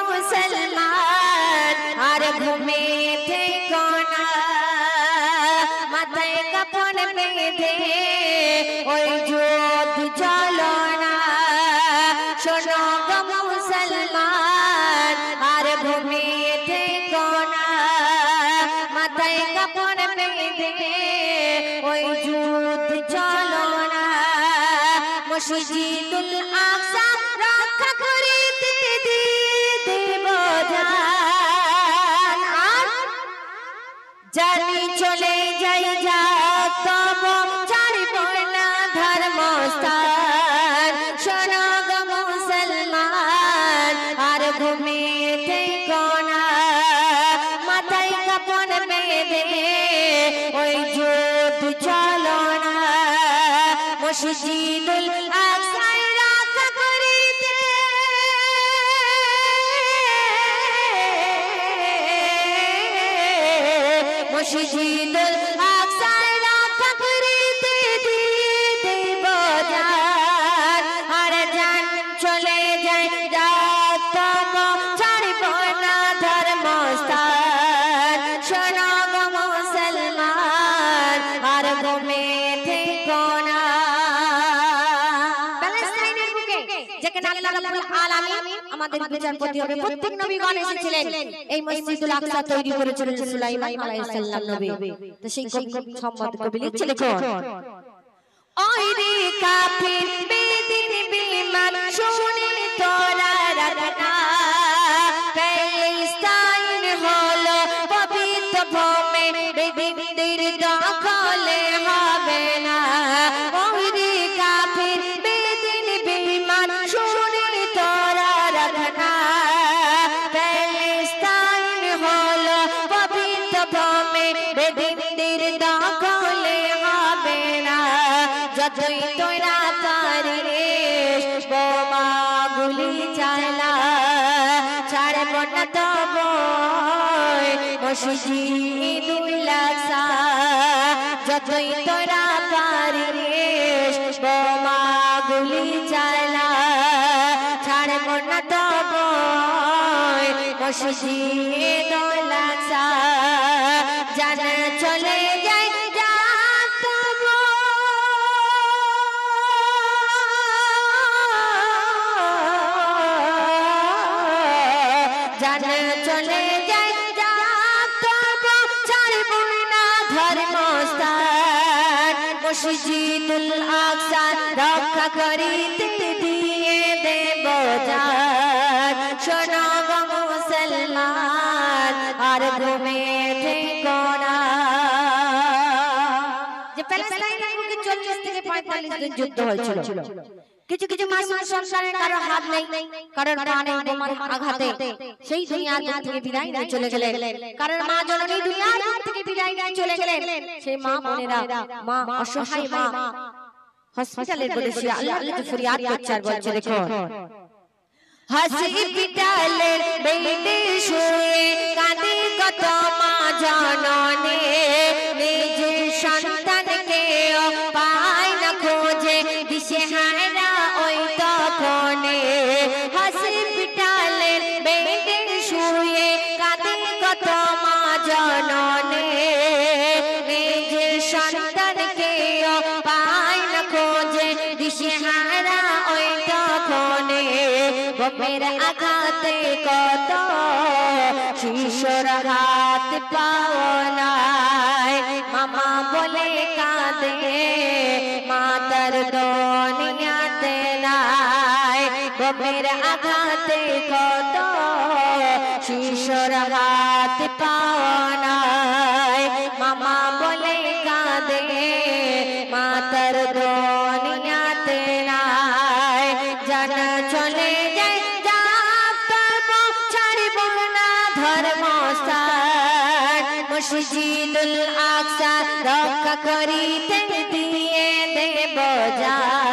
মুসলমান আর ঘুমে থেকো না, মাথায় কাপড় বেঁধে ওই যুদ্ধ চলো না। শোনো গো মুসলমান আর ঘুমে থেকো না, মাথায় কাপড় বেঁধে ওই যুদ্ধ চলো না। মসজিদুল আকসা রক্ষা করিতে দেব জান, আর জানি চলে যাই যা তব ছাড়ব না ধর্মস্থান। শোনো গো মুসলমান আর ঘুমে থেকো না, মাথায় কাপড় বেঁধে ওই যুদ্ধ চলো না। মসজিদুল আকসা রক্ষা করিতে মসজিদুল আকসা রক্ষা করিতে দেব জান, আর জান চলে যায় তব ছাড়ব না ধর্মস্থান। শোনো গো মুসলমান আর ঘুমে থেকো না। প্যালেস্টাইনের বুকে যেখানে আল্লাহ রাব্বুল আলামিন আমাদের বিচারপতি হবে, প্রত্যেক নবীগণ এসেছিলেন। এই মসজিদুল আকসা তৈরি করেছিলেন সুলাইমান আলাইহিস সালাম নবী। তো সেই সম্মত কবি লিখছে, দেখো ওই রে কাফির বেদিন বিমান শুনে তোরা রাখনা, প্যালেস্টাইন হলো পবিত্র ভূমি, বেদিনদের দখলে হবে না। ওই রে কাফির বেদিন বিমান শুনে তোরা রাখনা, প্যালেস্টাইন হলো পবিত্র ভূমি, বেদিনদের দখলে হবে না। যতই তোরা পারিস বোমা গুলি চালা, ছাড়ব না তব মসজিদুল আকসা। যতই তোরা পারিস বোমা গুলি চালা, ছাড়ব না তব মসজিদুল আকসা। জান চলে যায় চলে যাই তব ছাড়ব না ধর্মস্থান। মসজিদুল আকসা রক্ষা করিতে দিয়ে দেব জান। শোনো গো মুসলমান আর ঘুমে থেকো না। যে প্যালেস্টাইনের বুকে 40 থেকে 45 দিন যুদ্ধ হয়েছিল। কিছু কিছু মাসুম সংসারে কারো হাত নেই, কারোর প্রাণে বোমার আঘাতে সেই দুনিয়ার থেকে বিদায় নিয়ে চলে গেলেন। কারোর মা জননী দুনিয়ার থেকে বিদায় নিয়ে চলে গেলেন। সেই মা বোনেরা, মা অসহায় মা হসপিটালে বসে আল্লাহকে ফরিয়াদ করছে আর বলছে, দেখো হসপিটালের বেডে শুয়ে কাঁদে কত মা জননী, নিজের সন্তানকে পায় না খোঁজে দিশেহারা ওই তখনে। হসপিটালের বেডে শুয়ে কাঁদে কত মা জননী, নিজের সন্তানকে পায় না খোঁজে দিশেহারা ওই তখনে। বোমের আঘাতে কত শিশুর হাত পাও নাই, মামা বলে কাঁদে মাতার দুনিয়াতে নাই। বোমের আঘাতে কত শিশুর হাত পাও নাই, মামা বলে কাঁদে মাতার দুনিয়াতে নাই। জান চলে যায় তব ছাড়ব না ধর্মস্থান। মসজিদুল আকসা রক্ষা করিতে দিয়ে দেব জান।